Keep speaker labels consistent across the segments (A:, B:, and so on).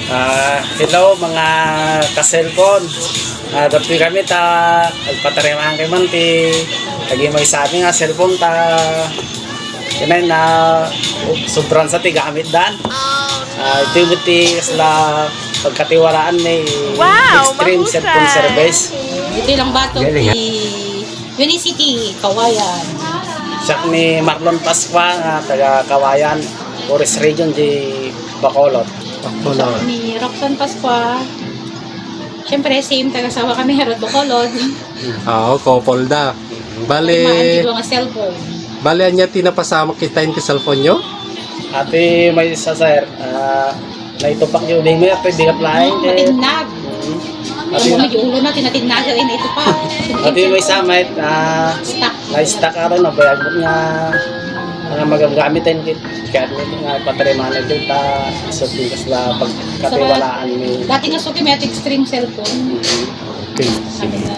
A: Hello mga ka-cellphone. Dapat kami nagpatarimahan kay Manti. Lagi may sabi nga cellphone kinay na sobrang sa tigamit dan. Ito yung buti sila pagkatiwalaan ni Extreme Cellphone Service.
B: Ito lang bato ni Unicity, Kawayan.
A: Siya ni Marlon Pasqua nga taga Kawayan, Forest Region di Bacolod.
B: Ni Roxanne Pasqua. Siyempre, same taga-sawa kami, Herod Bacolod.
C: Oo, couple da. Bale,
B: Maantigo nga cellphone.
C: bale anya tinapasama kitain ti cellphone nyo?
A: Ate may sa sir, naitupak yung day mo at di ka plain.
B: Matinag. Yung medyo ulo na, tinatinag rin ito pa.
A: Ate may samit,
B: Stock.
A: na-stack ka rin, bayag mo nga magagamitin kaya nga patarimahan ito isotin ka sila pagkatiwalaan ni
B: Dati nga suki may at Extreme Cellphone.
C: Okay.
B: Sabi na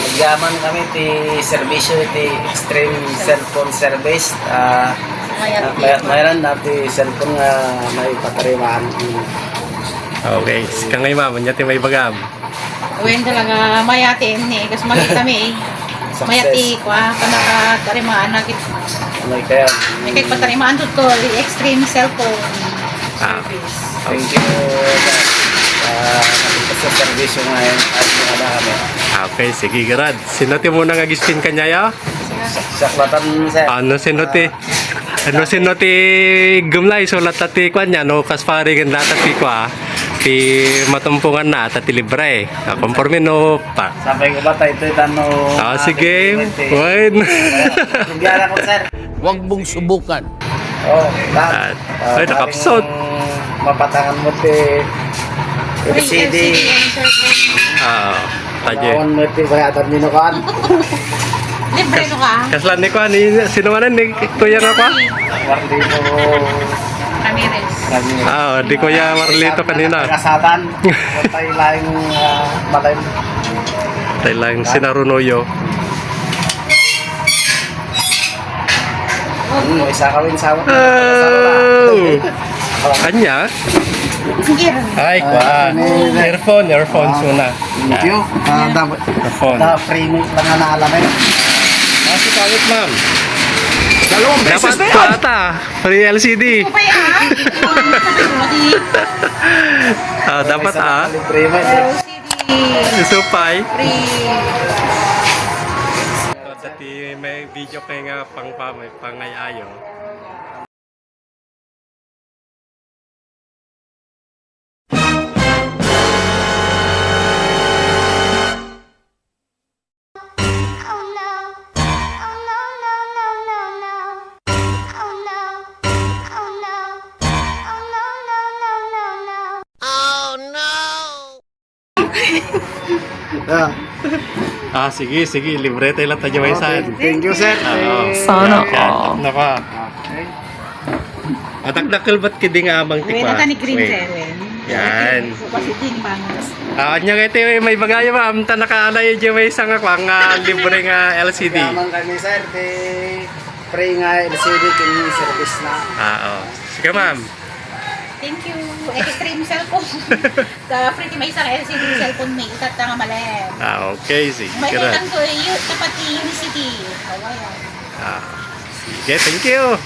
A: Nagyaman kami ti servisyo ti Extreme Cellphone Service. Mayroon natin cellphone nga may patarimahan.
C: Okay. Kangay mama niya ti may bagam.
B: Uwin talaga mayatin eh. Kasi mali kami eh. Mayati ko panakatarimaan na kit.
A: Ano kaya?
B: May kahit patarimaan to Extreme Cellphone Service.
A: Thank you sa servisyo ngayon at mga kami.
C: Okay, sige garad. Sinuti muna nga gispin kanya ya?
A: Saklatan sir.
C: Ano sinuti gumlay so latati kwa niya no kaspari gan latati kwa ti matumpungan na tati libre. Konforme no pa.
A: Sabi ko ba tayo ito
C: Sige. Wine.
A: Nagyara ko sir.
D: Huwag mong subukan.
A: Oh, lahat.
C: Ay, nakapsot.
A: Mapatangan mo ti LCD.
C: Taje.
A: Awan mo ti bayatan nino kan.
B: Libre no ka?
C: Kaslan ni kwa ni sinumanan ni kuya nga kwa?
A: Wardi mo
B: Ramirez.
A: kami.
C: Di kuya Marlito kanina.
A: Kasatan. Tayo lang malay.
C: Tayo lang sinarunoyo.
A: May sakawin sa
C: Oh! Kanya? Ay, kwa. Earphone suna.
A: Thank you.
C: Earphone.
A: Free mo lang na naalamin.
C: Si Kawit, ma'am.
D: Dalawang beses
C: Dapat
D: na
C: po
D: yan.
C: ata. Free LCD.
B: Kupay
C: Dapat
A: Libre mo.
B: LCD.
C: Supay.
B: Free.
C: Dati may video kay nga pangayayo. Sige. Libre tayo lang tayo may saan.
A: Thank you sir.
D: Sana
C: all. Naka. Atak-dakal ba't kidi nga amang
B: Uwin
C: tikwa?
B: na ni Green Seven.
C: Yan.
B: Kasi din bangas.
C: Nya ito may bagay ma'am. Ta nakaalay dyan may isang ako ang libre nga LCD.
A: Yaman kami sir. Free nga LCD kini service na.
C: Sige ma'am.
B: Thank you. Extreme Cellphone. Free may isang LCD cellphone may itat nga malem.
C: Okay. Sige.
B: May itang to tapat ni Unicity. Kawayan.
C: Sige. Thank you.